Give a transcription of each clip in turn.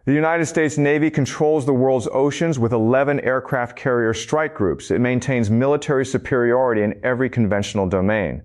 The United States Navy controls the world's oceans with 11 aircraft carrier strike groups. It maintains military superiority in every conventional domain.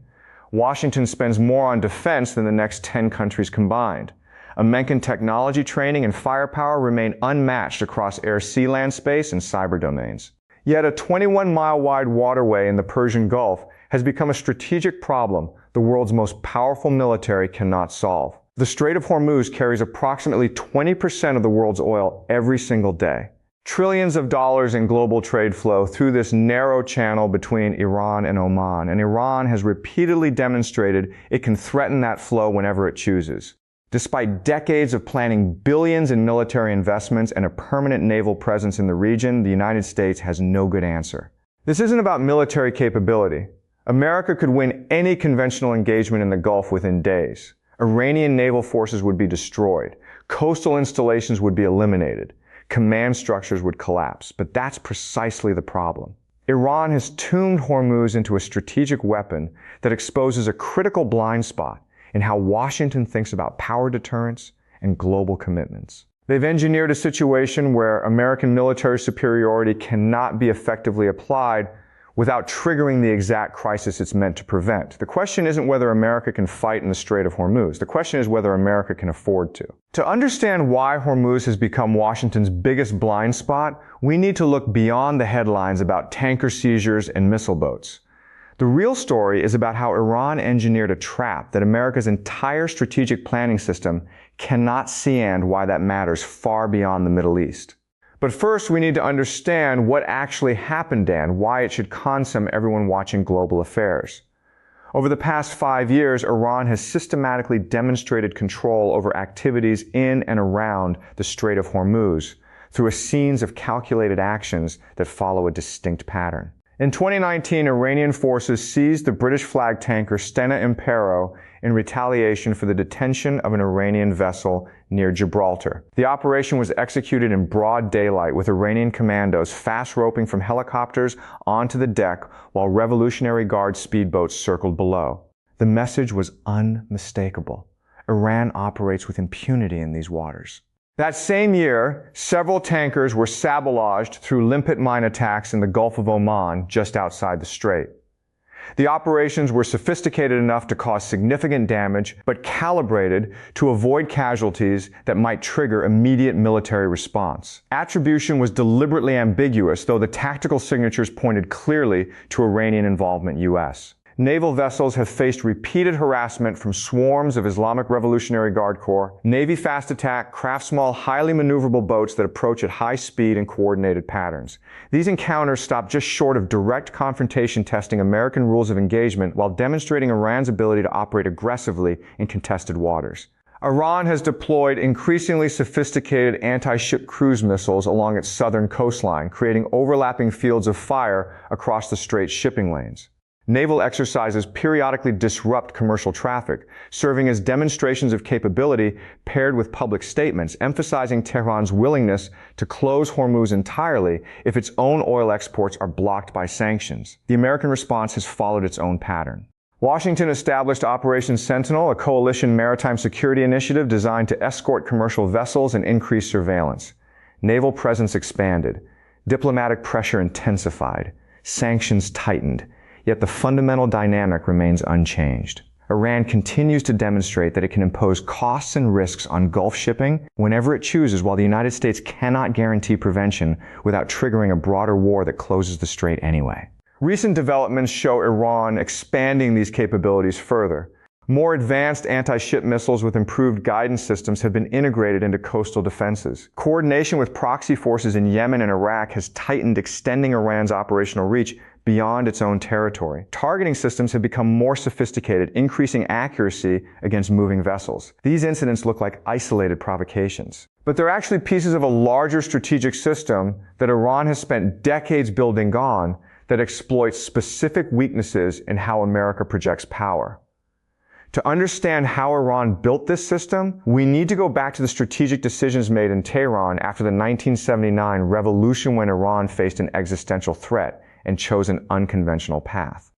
Washington spends more on defense than the next 10 countries combined. American technology training and firepower remain unmatched across air, sea, land, space, and cyber domains. Yet a 21-mile-wide waterway in the Persian Gulf has become a strategic problem the world's most powerful military cannot solve. The Strait of Hormuz carries approximately 20% of the world's oil every single day. Trillions of dollars in global trade flow through this narrow channel between Iran and Oman, and Iran has repeatedly demonstrated it can threaten that flow whenever it chooses. Despite decades of planning billions in military investments and a permanent naval presence in the region, the United States has no good answer. This isn't about military capability. America could win any conventional engagement in the Gulf within days. Iranian naval forces would be destroyed. Coastal installations would be eliminated. Command structures would collapse. But that's precisely the problem. Iran has tuned Hormuz into a strategic weapon that exposes a critical blind spot in how Washington thinks about power deterrence and global commitments. They've engineered a situation where American military superiority cannot be effectively applied without triggering the exact crisis it's meant to prevent. The question isn't whether America can fight in the Strait of Hormuz. The question is whether America can afford to. To understand why Hormuz has become Washington's biggest blind spot, we need to look beyond the headlines about tanker seizures and missile boats. The real story is about how Iran engineered a trap that America's entire strategic planning system cannot see, and why that matters far beyond the Middle East. But first, we need to understand what actually happened, Dan, why it should concern everyone watching global affairs. Over the past 5 years, Iran has systematically demonstrated control over activities in and around the Strait of Hormuz through a series of calculated actions that follow a distinct pattern. In 2019, Iranian forces seized the British flag tanker Stena Impero in retaliation for the detention of an Iranian vessel near Gibraltar. The operation was executed in broad daylight, with Iranian commandos fast roping from helicopters onto the deck while Revolutionary Guard speedboats circled below. The message was unmistakable. Iran operates with impunity in these waters. That same year, several tankers were sabotaged through limpet mine attacks in the Gulf of Oman, just outside the strait. The operations were sophisticated enough to cause significant damage, but calibrated to avoid casualties that might trigger immediate military response. Attribution was deliberately ambiguous, though the tactical signatures pointed clearly to Iranian involvement US. Naval vessels have faced repeated harassment from swarms of Islamic Revolutionary Guard Corps, Navy fast attack, craft small, highly maneuverable boats that approach at high speed and coordinated patterns. These encounters stop just short of direct confrontation, testing American rules of engagement while demonstrating Iran's ability to operate aggressively in contested waters. Iran has deployed increasingly sophisticated anti-ship cruise missiles along its southern coastline, creating overlapping fields of fire across the strait's shipping lanes. Naval exercises periodically disrupt commercial traffic, serving as demonstrations of capability paired with public statements, emphasizing Tehran's willingness to close Hormuz entirely if its own oil exports are blocked by sanctions. The American response has followed its own pattern. Washington established Operation Sentinel, a coalition maritime security initiative designed to escort commercial vessels and increase surveillance. Naval presence expanded. Diplomatic pressure intensified. Sanctions tightened. Yet the fundamental dynamic remains unchanged. Iran continues to demonstrate that it can impose costs and risks on Gulf shipping whenever it chooses, while the United States cannot guarantee prevention without triggering a broader war that closes the strait anyway. Recent developments show Iran expanding these capabilities further. More advanced anti-ship missiles with improved guidance systems have been integrated into coastal defenses. Coordination with proxy forces in Yemen and Iraq has tightened, extending Iran's operational reach beyond its own territory. Targeting systems have become more sophisticated, increasing accuracy against moving vessels. These incidents look like isolated provocations, but they're actually pieces of a larger strategic system that Iran has spent decades building on that exploits specific weaknesses in how America projects power. To understand how Iran built this system, we need to go back to the strategic decisions made in Tehran after the 1979 revolution, when Iran faced an existential threat and chose an unconventional path.